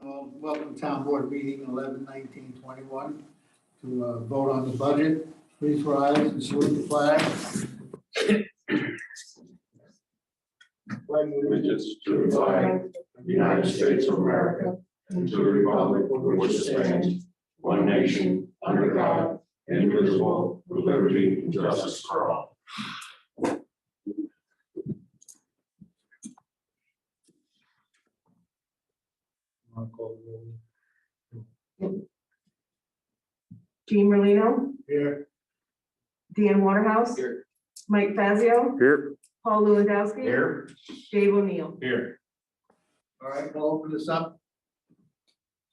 Welcome to town board meeting 11/19/21 to vote on the budget. Please rise and salute the flag. Allegiance to the flag of the United States of America and to the republic for which it stands, one nation, under God, indivisible, with liberty and justice for all. Jean Merlino, Here. Dan Waterhouse, Here. Mike Fazio, Here. Paul Lewandowski, Here. Dave O'Neill. Here. All right, we'll open this up.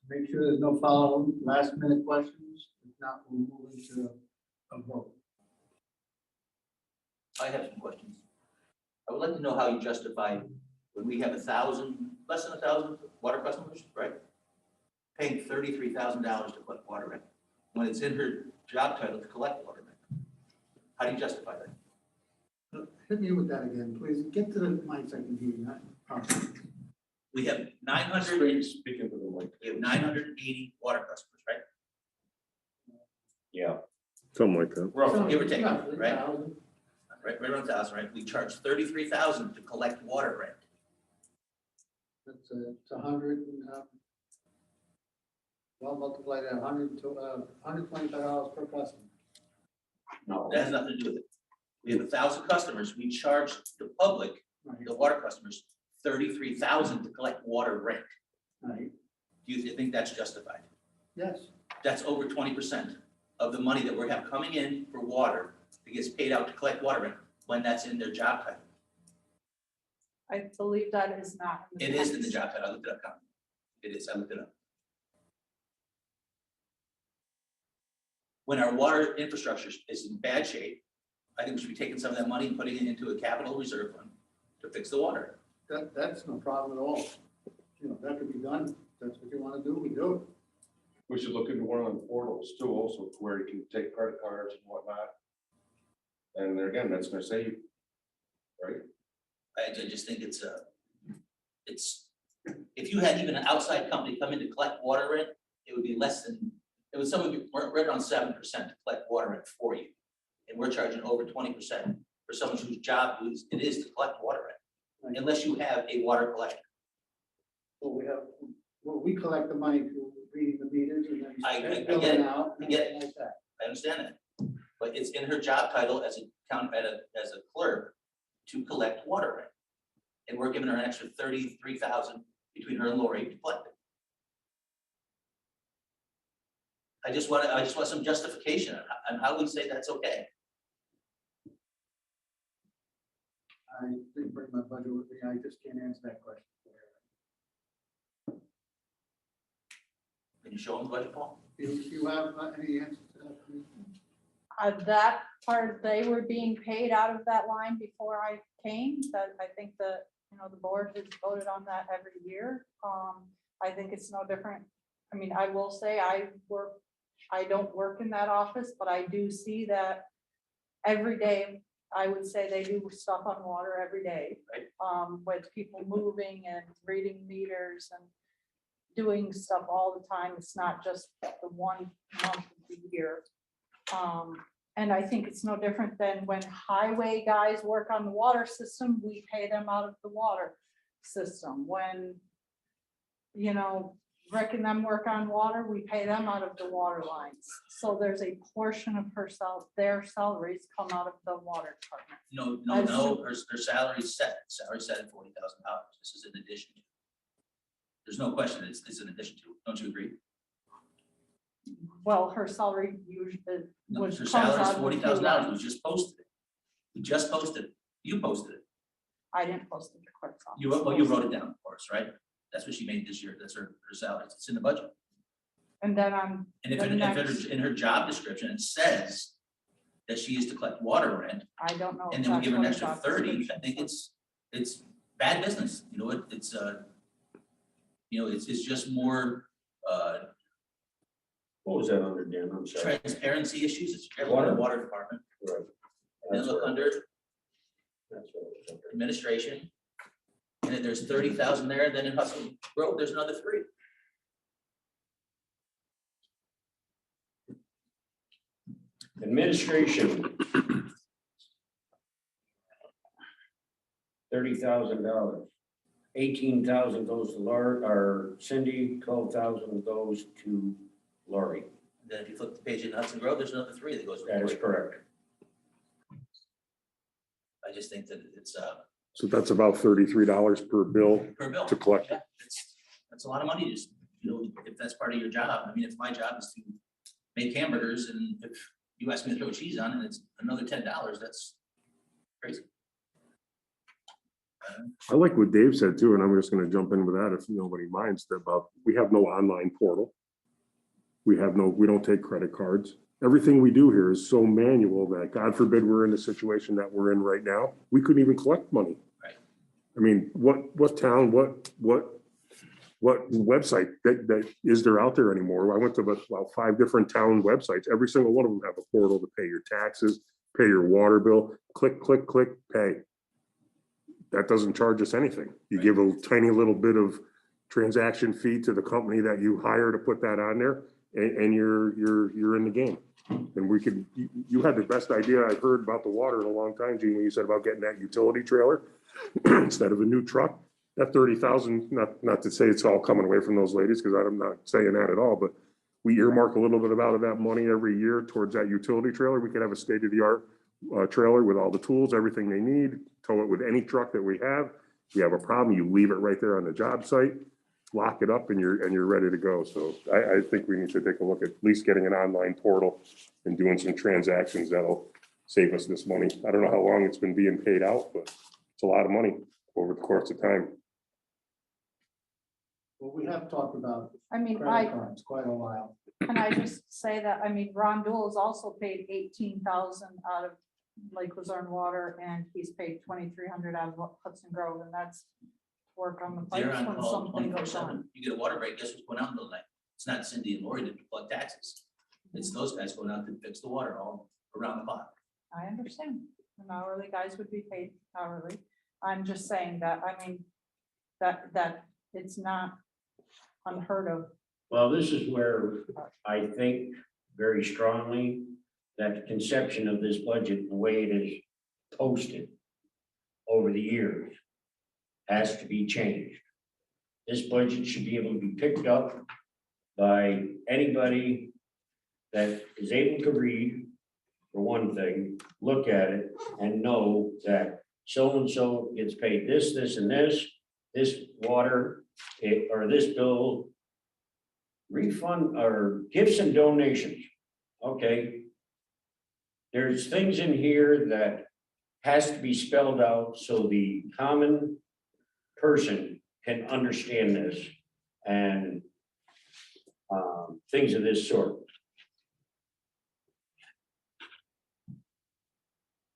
Make sure there's no follow last minute questions. If not, we'll move into a vote. I have some questions. I would like to know how you justify when we have 1,000, less than 1,000 water customers, right? Paying $33,000 to collect water rent, when it's in her job title to collect water rent. How do you justify that? Hit me with that again, please. Get to the mic so I can hear you. We have 900, Speaking to the mic. we have 980 water customers, right? Yeah. Something like that. Roughly. Give or take, Roughly right? 1,000. Right around 1,000, right? We charge $33,000 to collect water rent. It's 100 and, well, multiply that 100 to $125 per customer. No. That has nothing to do with it. We have 1,000 customers. We charge the public, Right. the water customers, $33,000 to collect water rent. Right. Do you think that's justified? Yes. That's over 20% of the money that we have coming in for water that gets paid out to collect water rent when that's in their job title. I believe that is not. It is in the job title. I looked it up. Colin. It is. I looked it up. When our water infrastructure is in bad shape, I think we should be taking some of that money and putting it into a capital reserve fund to fix the water. That's no problem at all. You know, that could be done. If that's what you want to do, we do it. We should look into one of the portals too, also where you can take credit cards and whatnot. And there again, that's gonna save, right? I just think it's if you had even an outside company come in to collect water rent, it would be less than, it would some of you right around 7% to collect water rent for you. And we're charging over 20% for someone whose job it is to collect water rent, unless you have a water collector. We collect the money through reading the meters and then. I get billing it. out I and get it. everything like that. I understand that, but it's in her job title as a clerk to collect water rent. And we're giving her an extra $33,000 between her and Lori to collect it. I just want some justification on how we say that's okay. I didn't bring my budget with me. I just can't answer that question. Can you show them the budget, Paul? Do you have any answers to that, please? That part, they were being paid out of that line before I came, that I think the board has voted on that every year. I think it's no different. I mean, I will say I don't work in that office, but I do see that every day. I would say they do stuff on water every day, Right. With people moving and reading meters and doing stuff all the time. It's not just the 1 month of the year. And I think it's no different than when highway guys work on the water system, we pay them out of the water system. When, Rick and them work on water, we pay them out of the water lines. So there's a portion of their salaries come out of the water department. No, her salary's set at $40,000. This is in addition to. There's no question it's in addition to, don't you agree? Well, her salary usually No, was. her salary is $40,000. We just posted it. We just posted it. You posted it. I didn't post it to clerk's office. You wrote it down for us, right? That's what she made this year. That's her salary. It's in the budget. And then on. And if the it- next- in her job description, it says that she is to collect water rent, I don't know. and if then we that's give her an what extra the job 30, I description think says. it's bad business. You know, it's just more What was that under, Dan? I'm sorry. transparency issues. It's Water? water department. Right. And then That's look what- under that's what I was thinking. administration. And then there's 30,000 there, and then in Hudson Grove, there's another 3. Administration. $30,000. 18,000 goes to Laura, or Cindy, 12,000 goes to Lori. Then if you flip the page in Hudson Grove, there's another 3 that goes. That is correct. I just think that it's So that's about $33 per bill per bill. to collect. Yeah, that's a lot of money, just, you know, if that's part of your job. I mean, if my job is to make hamburgers and if you ask me to throw cheese on and it's another $10, that's crazy. I like what Dave said too, and I'm just gonna jump in with that if nobody minds, about, we have no online portal. We don't take credit cards. Everything we do here is so manual that God forbid we're in the situation that we're in right now, we couldn't even collect money. Right. I mean, what town, what website that is there out there anymore? I went to about 5 different town websites. Every single one of them have a portal to pay your taxes, pay your water bill, click, pay. That doesn't charge us anything. You give a tiny little bit of transaction fee to the company that you hire to put that on there, and you're in the game. And we could, you had the best idea I've heard about the water in a long time, Gene, when you said about getting that utility trailer instead of a new truck. That 30,000, not to say it's all coming away from those ladies, because I'm not saying that at all, but we earmark a little bit of that money every year towards that utility trailer. We could have a state-of-the-art trailer with all the tools, everything they need, tow it with any truck that we have. If you have a problem, you leave it right there on the job site, lock it up, and you're ready to go. So I think we need to take a look at least getting an online portal and doing some transactions that'll save us this money. I don't know how long it's been being paid out, but it's a lot of money over the course of time. Well, we have talked about I mean, credit cards quite a while. can I just say that, I mean, Ron Dool's also paid 18,000 out of Lake Luzerne Water, and he's paid 2,300 out of Hudson Grove, and that's work on the They're pipes on when call something goes 24/7. on. You get a water break, guess what's going out in the night? It's not Cindy and Lori that collect taxes. It's those guys going out to fix the water all around the clock. I understand, and hourly guys would be paid hourly. I'm just saying that, I mean, that it's not unheard of. Well, this is where I think very strongly that the conception of this budget, the way it is posted over the years, has to be changed. This budget should be able to be picked up by anybody that is able to read, for one thing, look at it and know that so-and-so gets paid this, and this water, or this bill, refund or gifts and donations. Okay. There's things in here that has to be spelled out so the common person can understand this, and things of this sort.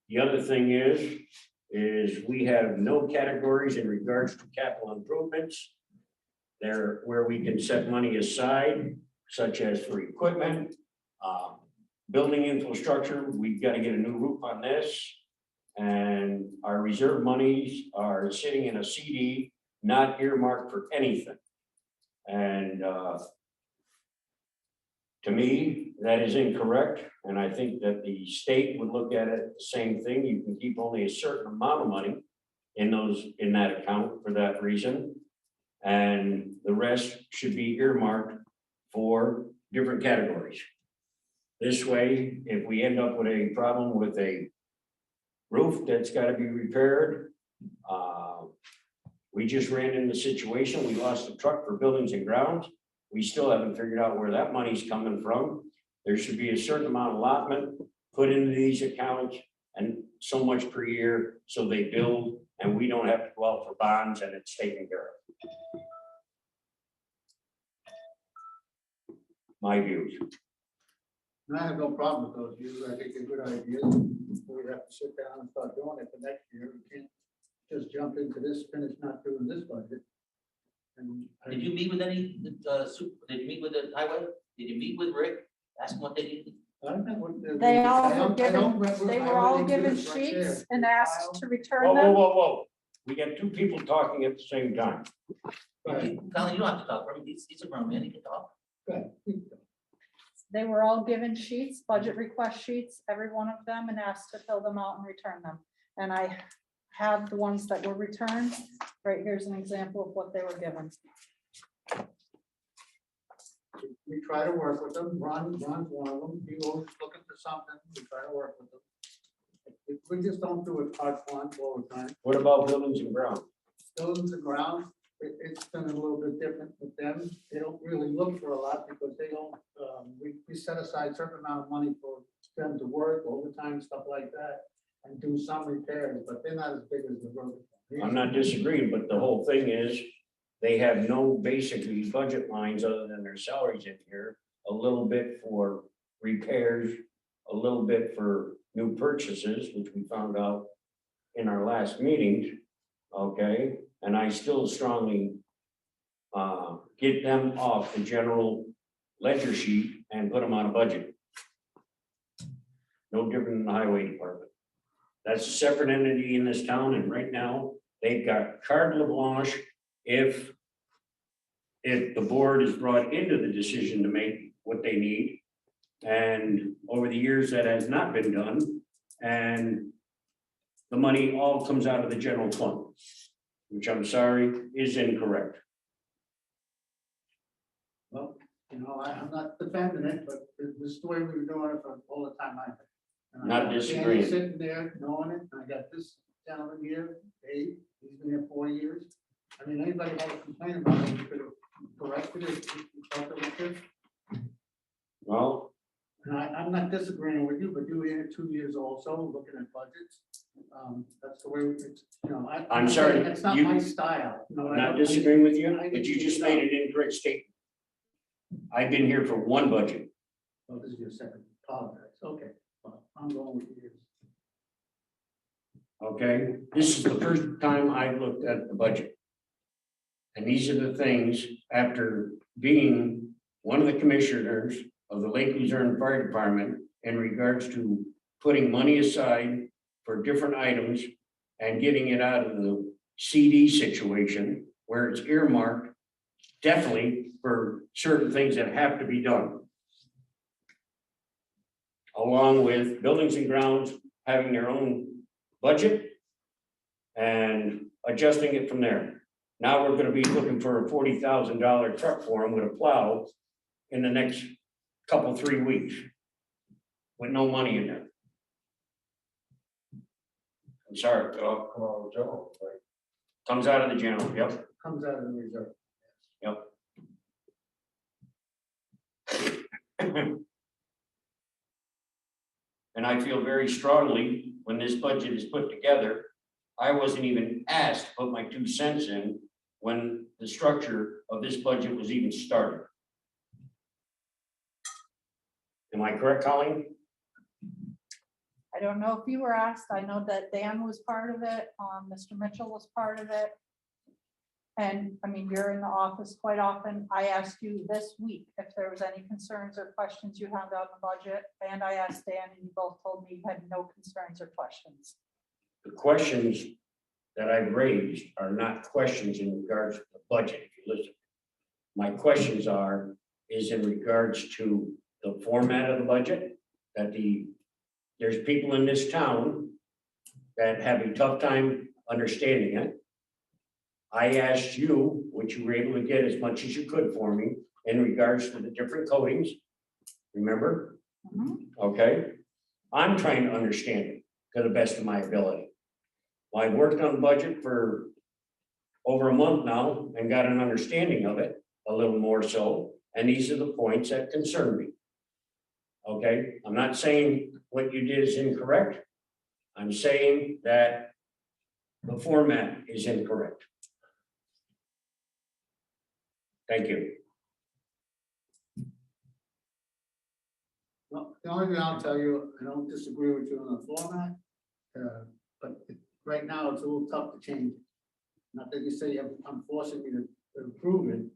The other thing is we have no categories in regards to capital improvements. There, where we can set money aside, such as for equipment, building infrastructure. We've got to get a new roof on this. And our reserve monies are sitting in a CD, not earmarked for anything. And to me, that is incorrect. And I think that the state would look at it the same thing. You can keep only a certain amount of money in that account for that reason. And the rest should be earmarked for different categories. This way, if we end up with a problem with a roof that's got to be repaired, we just ran into the situation, we lost a truck for buildings and grounds. We still haven't figured out where that money's coming from. There should be a certain amount of allotment put into these accounts and so much per year, so they build and we don't have to go out for bonds and it's taken care of. My views. And I have no problem with those views. I think they're good ideas. We have to sit down and start doing it for next year. We can't just jump into this, finish not doing this budget. And Did you meet with any, did you meet with the highway? Did you meet with Rick? Ask him what they need? They all I were don't given, remember. they I were all already given did it right there. sheets and asked to return Whoa, whoa, them. whoa, whoa. We got two people talking at the same time. Right. Colin, you don't have to talk for him. He's a grown man. He can talk. Good. they were all given sheets, budget request sheets, every one of them, and asked to fill them out and return them. And I have the ones that were returned. Right, here's an example of what they were given. We try to work with them. Ron's one of them. He always looking for something. We try to work with them. We just don't do it part one all the time. What about buildings and grounds? Buildings and grounds, it's been a little bit different with them. They don't really look for a lot because they don't, we set aside a certain amount of money for them to work, overtime, stuff like that, and do some repairs, but they're not as big as the road. I'm not disagreeing, but the whole thing is, they have no basically budget lines other than their salaries in here, a little bit for repairs, a little bit for new purchases, which we found out in our last meetings, okay? And I still strongly get them off the general ledger sheet and put them on a budget. No different than the highway department. That's a separate entity in this town, and right now, they've got carte blanche if the board is brought into the decision to make what they need. And over the years, that has not been done, and the money all comes out of the general fund, which I'm sorry is incorrect. Well, you know, I'm not defending it, but this is the way we were doing it for all the time I've been. And I Not got Danny disagreeing. Sitting there knowing it, and I got this gentleman here, Dave, he's been here 4 years. I mean, anybody had a complaint about it, we could have corrected it, if we felt it was good. Well, And I'm not disagreeing with you, but you were here 2 years also, looking at budgets. That's the way it's, you know, I'm sorry, It's not you- my style. You know, I'm I not don't- disagreeing with you, I- but you just made an incorrect statement. I've been here for one budget. Oh, this is your second, apologize, okay, well, I'm going with yours. Okay, this is the first time I've looked at the budget. And these are the things, after being one of the commissioners of the Lake Luzerne Fire Department in regards to putting money aside for different items and getting it out of the CD situation where it's earmarked definitely for certain things that have to be done. Along with buildings and grounds having their own budget and adjusting it from there. Now we're gonna be looking for a $40,000 truck for them with a plow in the next couple, 3 weeks. With no money in there. I'm sorry, Come on, Joe. comes out of the general, yep, Comes out of the reserve. yep. And I feel very strongly, when this budget is put together, I wasn't even asked to put my 2 cents in when the structure of this budget was even started. Am I correct, Colleen? I don't know if you were asked. I know that Dan was part of it. Mr. Mitchell was part of it. And I mean, you're in the office quite often. I asked you this week if there was any concerns or questions you had on the budget. And I asked Dan, and you both told me you had no concerns or questions. The questions that I've raised are not questions in regards to the budget, if you listen. My questions is in regards to the format of the budget, that there's people in this town that have a tough time understanding it. I asked you, which you were able to get as much as you could for me in regards to the different coatings. Remember? Okay, I'm trying to understand it to the best of my ability. Well, I've worked on the budget for over a month now and got an understanding of it a little more so, and these are the points that concern me. Okay, I'm not saying what you did is incorrect. I'm saying that the format is incorrect. Thank you. Well, the only thing I'll tell you, I don't disagree with you on the format, but right now it's a little tough to change it. Not that you say I'm forcing you to approve it,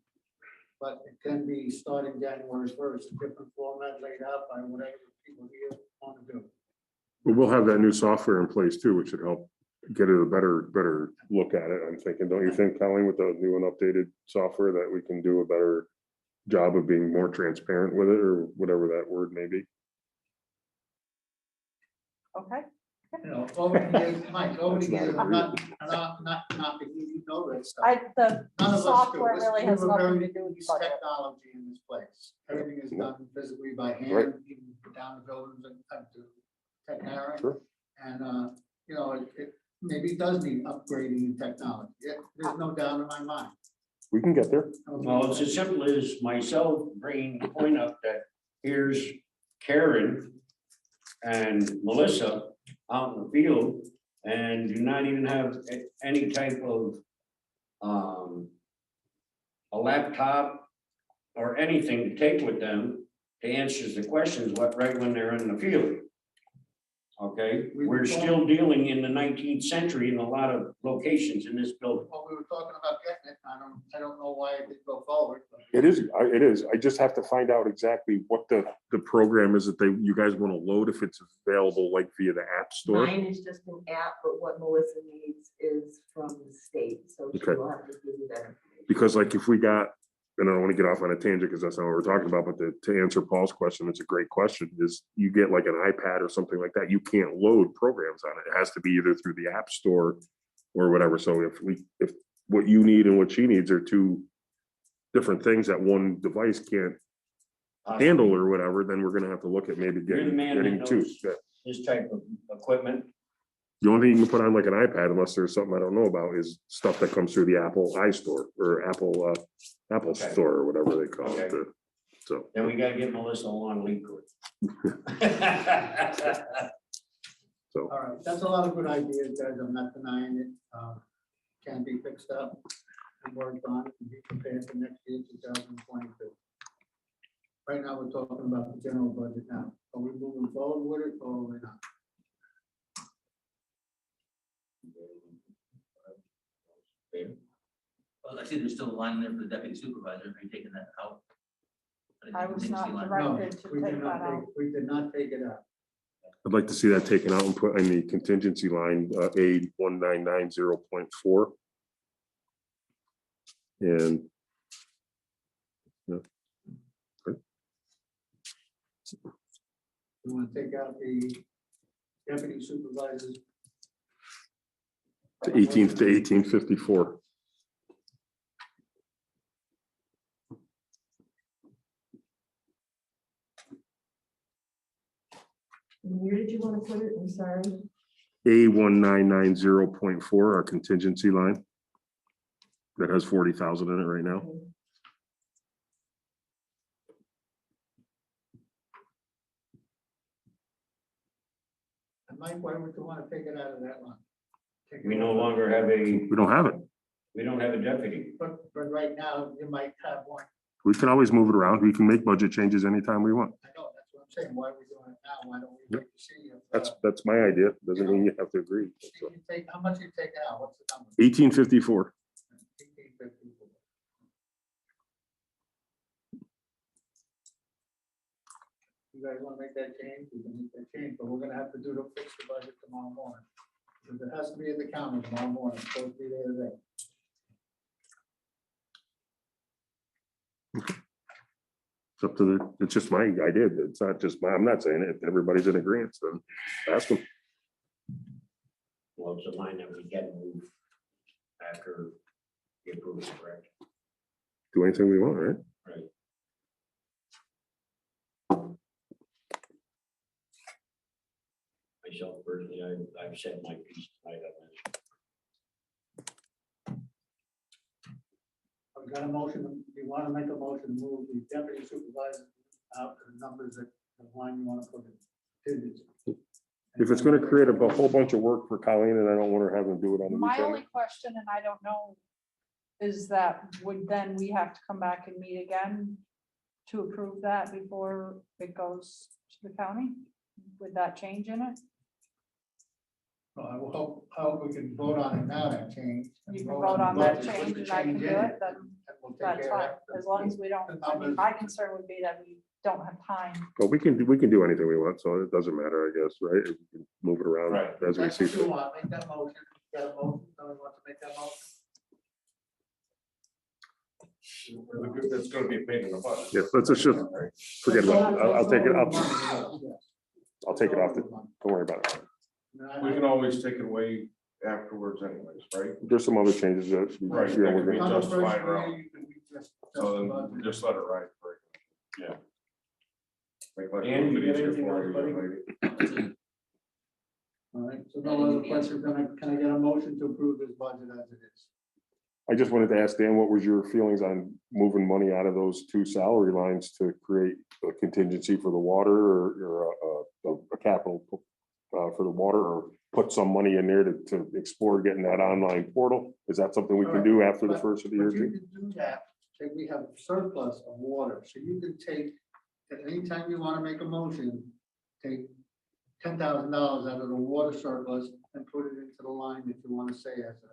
but it can be starting January 1st, a different format laid out by whatever people here want to do. But we'll have that new software in place too, which should help get it a better look at it, I'm thinking. Don't you think, Colleen, with the new and updated software that we can do a better job of being more transparent with it, or whatever that word may be. Okay, You know, over the years, Mike, over the That's not years, I'm agreeable. not that you know that stuff. the None of us do. software This- really we has were nothing very to do with used budget. technology in this place. Everything is done physically by hand, Right. even down the buildings and up to Tech Sure. And, you know, maybe it does need upgrading in technology. There's no doubt in my mind. We can get there. Well, it's as simple as myself bringing the point up that here's Karen and Melissa out in the field and do not even have any type of a laptop or anything to take with them to answer the questions right when they're in the field. Okay, we're still dealing in the 19th century in a lot of locations in this building. Well, we were talking about getting it. I don't know why it didn't go forward. But It is. I just have to find out exactly what the program is that you guys want to load, if it's available like via the app store. Mine is just an app, but what Melissa needs is from the state, so she Okay. will have to give you that information. Because like if we got, and I don't want to get off on a tangent because that's not what we're talking about, but to answer Paul's question, it's a great question, is you get like an iPad or something like that, you can't load programs on it. It has to be either through the app store or whatever. So if what you need and what she needs are two different things that one device can't handle or whatever, then we're gonna have to look at maybe You're the man that getting two. knows Yeah. this type of equipment. The only thing you can put on like an iPad, unless there's something I don't know about, is stuff that comes through the Apple iStore or Apple Okay. Store or whatever they call it. Okay. So, Then we gotta get Melissa a long lead cord. All right, that's a lot of good ideas, guys. I'm not denying it. Can be fixed up and worked on and be prepared for next year, 2022. Right now, we're talking about the general budget now. Are we moving forward with it or are we not? Well, I see there's still a line there for the deputy supervisor. Are you taking that out? I was not Contingency line. directed to we did take not that out. We did not take it out. I'd like to see that taken out and put in the contingency line, aid 1990.4. And We want to take out the deputy supervisors. to 1854. Where did you want to put it? I'm sorry. A1990.4, our contingency line. That has 40,000 in it right now. And Mike, why would you want to take it out of that line? Take it We out. no longer have We don't have it. we don't have a deputy. But right now, you might have one. We can always move it around. We can make budget changes anytime we want. I know, that's what I'm saying. Why are we doing it now? Why don't we wait to see if? That's my idea. Doesn't mean you have to agree. So, How much you take out? What's the number? 1854. 1854. You guys want to make that change? We can make that change, but we're gonna have to fix the budget tomorrow morning. Because it has to be at the counter tomorrow morning. It's supposed to be there today. It's up to it's just my idea. It's not just I'm not saying it. If everybody's in agreement, then ask them. Well, it's a line that we get moved after the approval, correct? Do anything we want, right? Right. Myself personally, I've said my piece tonight on this. I've got a motion. You want to make a motion to move the deputy supervisor out to the numbers that the line you want to put in. If it's going to create a whole bunch of work for Colleen, and I don't want her having to do it on the My weekend. only question, and I don't know, is that would then we have to come back and meet again to approve that before it goes to the county? Would that change in it? I will hope we can vote on it now, that change. You can vote on that change and I can do it, then And we'll take that's care fine, of that. as long as we don't, I mean, my concern would be that we don't have time. But we can do anything we want, so it doesn't matter, I guess, right? We can move it around Right. as we That's see what you fit. want. Make that motion. Got a motion? Someone wants to make that motion? It's gonna be paid in the budget. Yeah, let's just forget about it. I'll take it, I'll take it off, don't worry about it. We can always take it away afterwards anyways, right? There's some other changes that. Right, yeah, that we're could be gonna- justified around. So then just let it ride. Yeah. Make life a And you little bit get easier anything for else, you, lady. All right, so no other questions, can I get a motion to approve this budget as it is? I just wanted to ask Dan, what was your feelings on moving money out of those two salary lines to create a contingency for the water or a capital for the water, or put some money in there to explore getting that online portal? Is that something we can do after the first of the year But you too? can do that, say we have surplus of water, so you can take, at any time you want to make a motion, take $10,000 out of the water surplus and put it into the line that you want to say as a.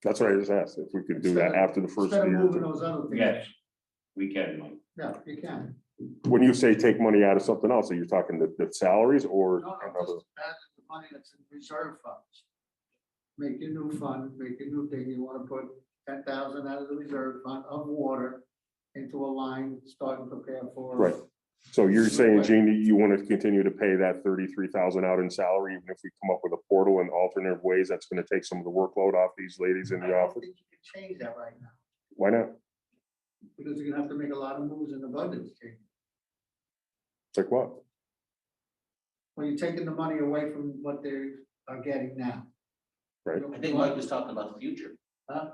That's what I just asked, if we could do that after the first of Instead the of year moving too. those other things. Yes, we can, Mike. Yeah, you can. When you say take money out of something else, are you talking the salaries or No, no, another? just add the money that's in reserve funds. Make a new fund, make a new thing, you want to put 10,000 out of the reserve fund of water into a line, start and prepare for. Right. So you're saying, Gene, that you want to continue to pay that 33,000 out in salary, even if we come up with a portal and alternative ways, that's going to take some of the workload off these ladies in I the don't office? think you can change that right now, Why not? because you're gonna have to make a lot of moves in the budget. Steve. It's like what? Well, you're taking the money away from what they are getting now. Right. I think Mike was talking about the future, Huh?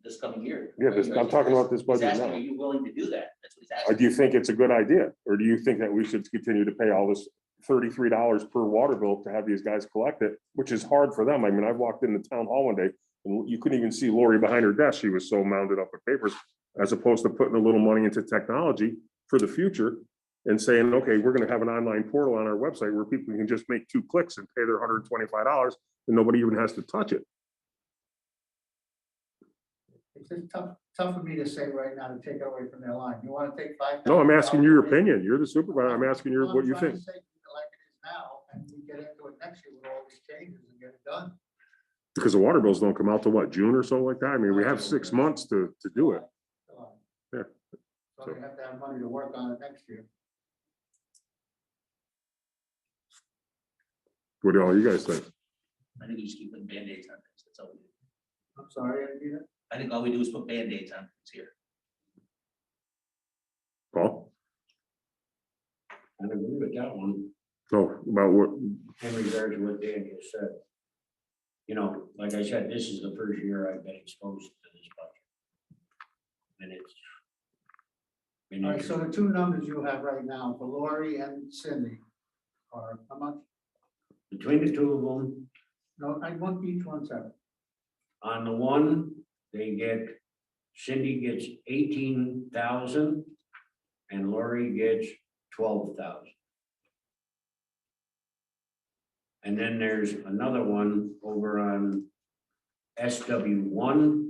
this coming year. Yeah, I'm talking about this He's budget asking, now. are you willing to do that? That's what he's Or asking. do you think it's a good idea? Or do you think that we should continue to pay all this $33 per water bill to have these guys collect it, which is hard for them? I mean, I walked into town hall one day and you couldn't even see Lori behind her desk. She was so mounded up with papers, as opposed to putting a little money into technology for the future and saying, okay, we're gonna have an online portal on our website where people can just make 2 clicks and pay their $125 and nobody even has to touch it. It's just tough for me to say right now to take it away from their line. You wanna take $5,000? No, I'm asking your opinion. You're the supervisor. I'm asking you Well, what you I'm trying think. to say, like it is now, and we get into it next year with all these changes and get it done. Because the water bills don't come out to what, June or so like that? I mean, we have 6 months to do it. Yeah. So we have to have money to work on it next year. What do all you guys think? I think we just keep putting Band-Aids on things. That's all we do. I'm sorry, I didn't get it. I think all we do is put Band-Aids on things here. Paul? I agree with that one No, about what? in regards to what Dan just said. You know, like I said, this is the first year I've been exposed to this budget. And it's. been All right, so interesting. the two numbers you have right now for Lori and Cindy are how much? Between the two of them, No, I want each one separate. on the one, they get, Cindy gets 18,000 and Lori gets 12,000. And then there's another one over on SW1.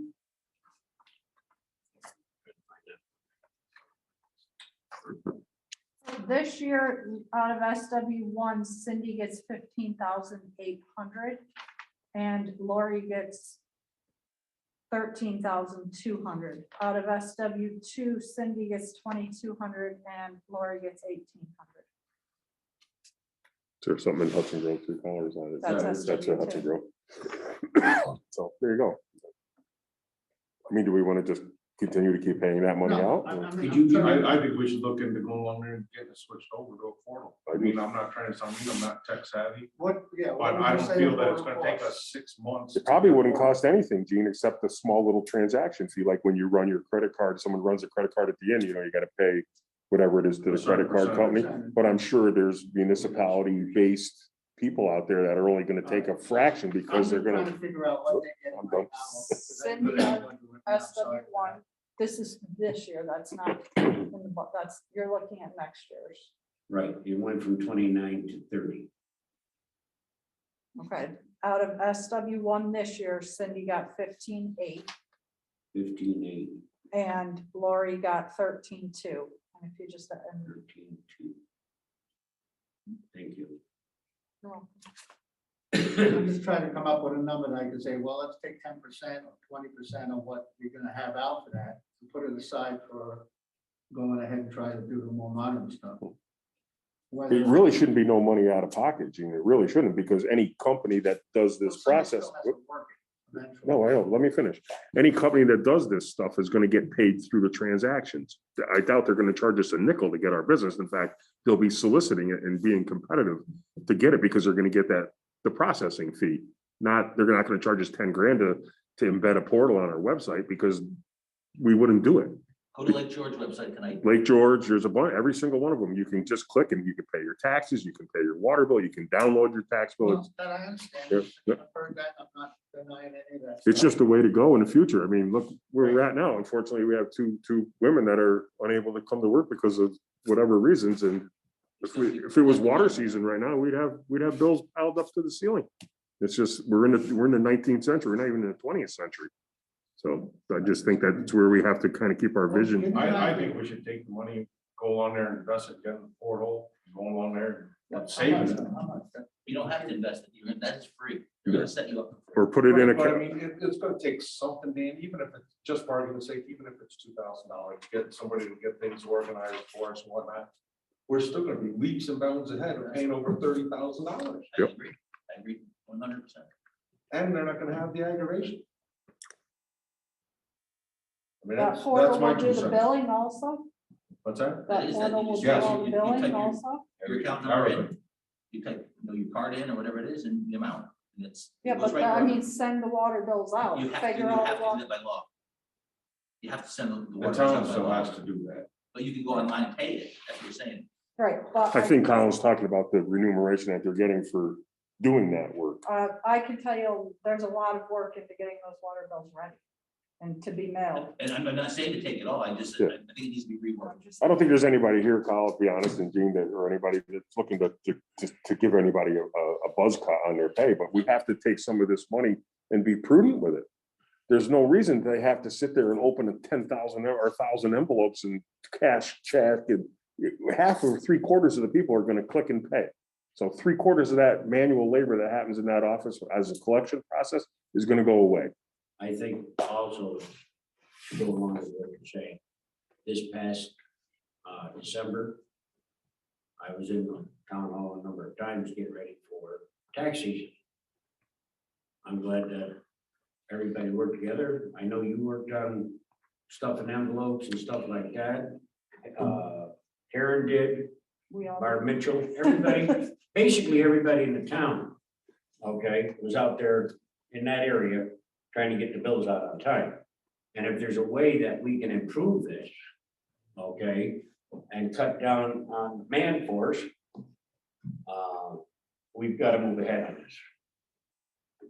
This year, out of SW1, Cindy gets 15,800 and Lori gets 13,200. Out of SW2, Cindy gets 2,200 and Lori gets 1,800. Is there something in Hudson Grove, $3 on it? That's That's a Hudson SW2. Grove. So there you go. I mean, do we want to just continue to keep paying that money No, out? Did you give trying- I think we should look into going along there and getting it switched over to a portal. I mean, I'm not trying to sound mean, I'm not tech savvy, What, yeah. but what would I you don't say feel the that it's portal gonna take costs? us 6 months. It probably wouldn't cost anything, Gene, except a small little transaction fee, like when you run your credit card, someone runs a credit card at the end, you know, you gotta pay whatever it is to the credit card company. But I'm sure there's municipality-based people out there that are only gonna take a fraction because they're I'm just gonna. trying to figure out what they get I'm right done. now, because I Cindy put it in has the budget with me, I'm sorry. SW1, this is this year, that's not in the, that's, you're looking at next year's. Right, it went from 29 to 30. Okay, out of SW1 this year, Cindy got 15,800 15,800, and Lori got 13,200. And if you just, and 13,200. Thank you. I'm just trying to come up with a number that I can say, well, let's take 10% or 20% of what you're gonna have out for that. put it aside for going ahead and trying to do the more modern stuff. It really shouldn't be no money out of pocket, Gene. It really shouldn't, because any company that does this process. No, I don't. Let me finish. Any company that does this stuff is gonna get paid through the transactions. I doubt they're gonna charge us a nickel to get our business. In fact, they'll be soliciting it and being competitive to get it because they're gonna get the processing fee. They're not gonna charge us 10 grand to embed a portal on our website because we wouldn't do it. Go to Lake George website tonight. Lake George, there's a bunch, every single one of them. You can just click and you can pay your taxes, you can pay your water bill, you can download your tax bill. Well, that I understand. Yeah, yeah. I've heard that. I'm not denying any of that. It's stuff. just a way to go in the future. I mean, look where we're at now. Unfortunately, we have two women that are unable to come to work because of whatever reasons. And if it was water season right now, we'd have bills piled up to the ceiling. It's just, we're in the 19th century, we're not even in the 20th century. So I just think that's where we have to kind of keep our vision. I think we should take the money, go on there and invest it, get in the portal, go on there, and save it. You don't have to invest it. That's free. They're gonna set you up. Or put it in a. But I mean, it's gonna take something, Dan, even if it's just for argument's sake, even if it's $2,000, get somebody to get things organized for us and whatnot. We're still gonna be leaps and bounds ahead of paying over $30,000. I agree 100%. And they're not gonna have the aggravation. I mean, That that's portal my will do two the cents. billing also? What's that? That Is portal will do yes, all the you billing type your- also? Your account number in, you type, your card in or whatever it is and the amount. And it's. Yeah, it goes but right I to- mean, send the water bills out, You have to, you figure out have to do what. that by law. You have to send the The water town bills out still by law. has to do that. But you can go online and pay it. That's what you're saying. Right, but. I think Colin's talking about the remuneration that they're getting for doing that work. I can tell you, there's a lot of work into getting those water bills ready and to be mailed. And I'm not saying to take it all. I just, Yeah. I think it needs to be reworked. I don't think there's anybody here, Kyle, to be honest, and Gene, or anybody that's looking to give anybody a buzz cut on their pay, but we have to take some of this money and be prudent with it. There's no reason they have to sit there and open a 10,000 or 1,000 envelopes and cash check, and half or 3/4 of the people are gonna click and pay. So 3/4 of that manual labor that happens in that office as a collection process is gonna go away. I think also, to go along with what you're saying, this past December, I was in the town hall a number of times getting ready for tax season. I'm glad that everybody worked together. I know you worked on stuff in envelopes and stuff like that. Karen did, We all. Barb Mitchell, everybody, basically everybody in the town, okay, was out there in that area trying to get the bills out on time. And if there's a way that we can improve this, okay, and cut down on man force, we've got to move ahead on this.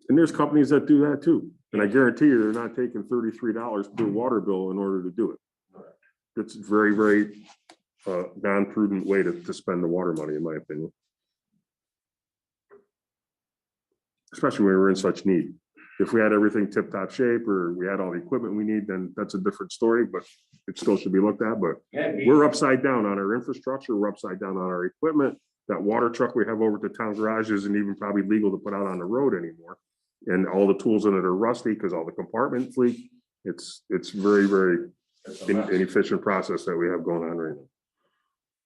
And there's companies that do that too. And I guarantee you, they're not taking $33 per water bill in order to do it. It's a very, very non-prudent way to spend the water money, in my opinion. Especially when we're in such need. If we had everything tip-top shape or we had all the equipment we need, then that's a different story, but it still should be looked at. But Yeah, we're upside down on our infrastructure, we're upside down on our equipment. That water truck we have over at the town garage isn't even probably legal to put out on the road anymore. And all the tools in it are rusty because all the compartments leak. It's very, very It's a mess. inefficient process that we have going on right now.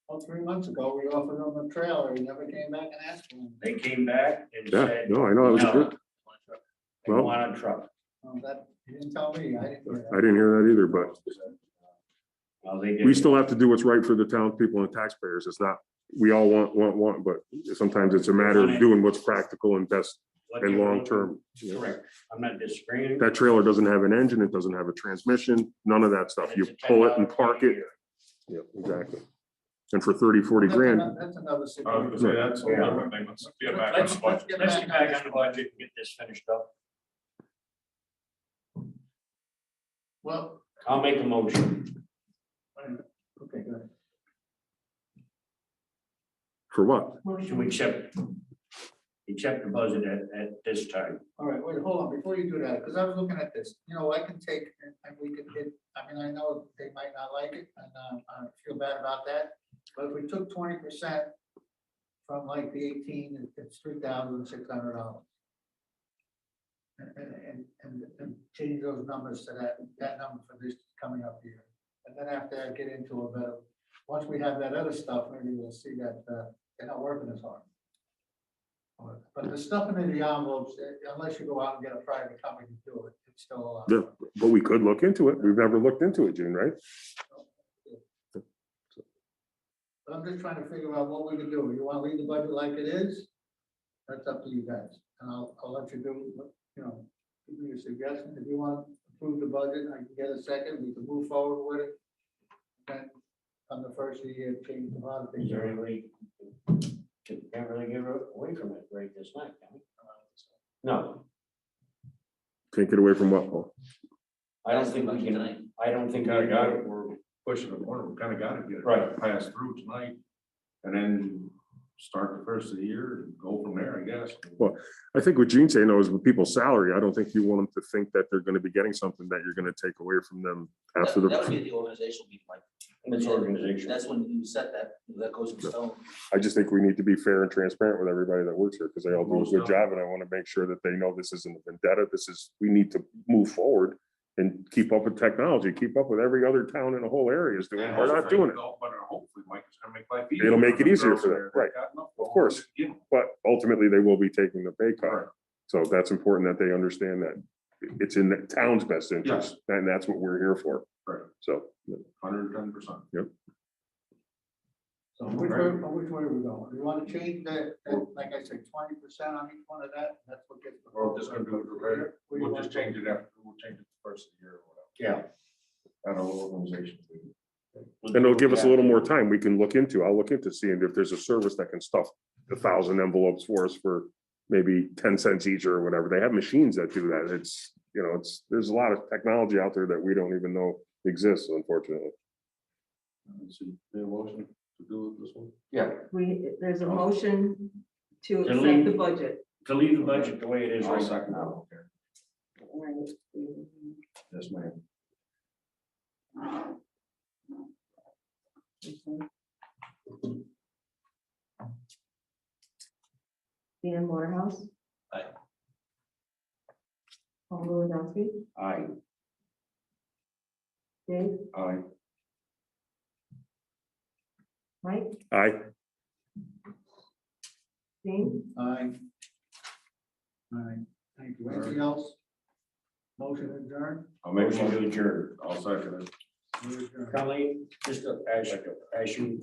Well, 3 months ago, we offered them a trailer. He never came back and asked for one. they came back and Yeah, said, no, I know, it was no, good. they Well- want a truck. That, he didn't tell me. I didn't hear I that. didn't hear that either, but Well, they did. we still have to do what's right for the townspeople and taxpayers. It's not, we all want, but sometimes it's a matter of doing what's practical and best What and you're long-term. looking- Correct. I'm not disagreeing. That trailer doesn't have an engine, it doesn't have a transmission, none of that stuff. You It's a pull it and $10 park it. Yeah, exactly. And for 30, 40 grand, That's another I was situation. gonna say, that's a different thing. Let's get back on Let's the budget. get let's back get on back this on the budget and get this finished up. Well, I'll make a motion. okay, good. for what? To accept the budget at this time. All right, wait, hold on, before you do that, because I was looking at this, you know, I can take, and we could hit, I mean, I know they might not like it, and I feel bad about that. But if we took 20% from like the 18, it's $3,600. and change those numbers to that number for this coming up year. And then after that, get into a better, once we have that other stuff, maybe we'll see that, they're not working as hard. But the stuff in the envelopes, unless you go out and get a private company to do it, it's still a lot. Yeah, but we could look into it. We've never looked into it, Gene, right? But I'm just trying to figure out what we can do. You want to leave the budget like it is? That's up to you guys. And I'll let you do, you know, give me a suggestion. If you want to approve the budget, I can get a second, we can move forward with it. Then on the first of the year, change a lot of Is things. there any way, can't really get away from it right this night, can we? No, Can't get away from what, Paul? I don't think we can, Tonight. I don't think. Kind we of got can. it, we're pushing the corner, we kind of got to get it Right. passed through tonight. And then start the first of the year and go from there, I guess. Well, I think what Gene's saying though is with people's salary, I don't think you want them to think that they're gonna be getting something that you're gonna take away from them after That would the. be the organizational meeting, Mike. It's organization. That's when you set that, that goes in stone. I just think we need to be fair and transparent with everybody that works here, because they all do a good job, and I want to make sure that they know this isn't a vendetta. This is, we need to move forward and keep up with technology, keep up with every other town in the whole area is doing. We're not doing it. But hopefully Mike is gonna make life easier. It'll make it for them easier girls for them, there. right. They've got enough Of course. to give them. But ultimately, they will be taking the pay cut. Right. So that's important that they understand that it's in the town's best interest, and that's what we're here for. Right. So, 110%. So which way are we going? You want to change that, like I said, 20% on each one of that? That's what gets. the We're just gonna do it right. Where do you We'll want just to change it after, we'll change it the first of the year or whatever. Yeah. At our organization. and it'll give us a little more time. We can look into, I'll look into seeing if there's a service that can stuff 1,000 envelopes for us for maybe 10 cents each or whatever. They have machines that do that. It's, you know, there's a lot of technology out there that we don't even know exists, unfortunately. Let's see, the motion to do it this one? Yeah, There's a motion to To accept leave. the budget. to leave the budget the way it is I'll right second now. that. Yes, ma'am. Dan Waterhouse. Aye. Paul Lewandowski, Aye. Dave, Aye. Mike, Aye. Jane, Aye. All right, thank you. Anything else? Motion adjourned? I'll make a Motion to motion. adjourn. I'll second it. We're adjourned. Colleen, just to ask you